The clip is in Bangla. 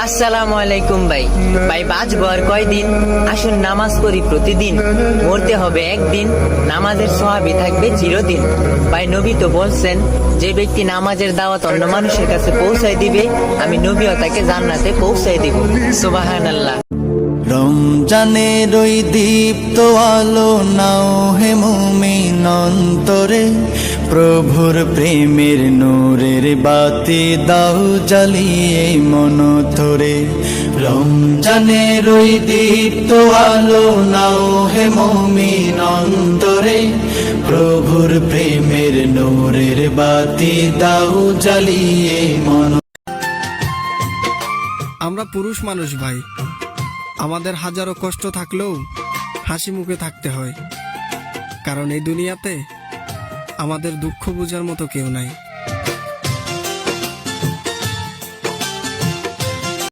আসসালামু আলাইকুম ভাই। ভাই বাঁচবো আর কয়দিন? আসুন নামাজ পড়ি প্রতিদিন, মরতে হবে একদিন, নামাজের সওয়াবই থাকবে চিরদিন। ভাই নবী তো বলছেন, যে ব্যক্তি নামাজের দাওয়াত অন্য মানুষের কাছে পৌঁছায় দিবে, আমি নবীও তাকে জান্নাতে পৌঁছায় দিব। সুবহানাল্লাহ। রমজানের ওই দীপ্ত আলো নাও হে মুমিন অন্তরে, প্রভুর প্রেমের নূরের বাতি দাও জ্বালিয়ে মন ধরে। রমজানের ওই দীপ্ত আলো নাও হে মুমিন অন্তরে, প্রভুর প্রেমের নূরের বাতি দাও জ্বালিয়ে মন। আমরা পুরুষ মানুষ ভাই, আমাদের হাজারো কষ্ট থাকলেও হাসি মুখে থাকতে হয়, কারণ এই দুনিয়াতে আমাদের দুঃখ বোঝার মতো কেউ নাই।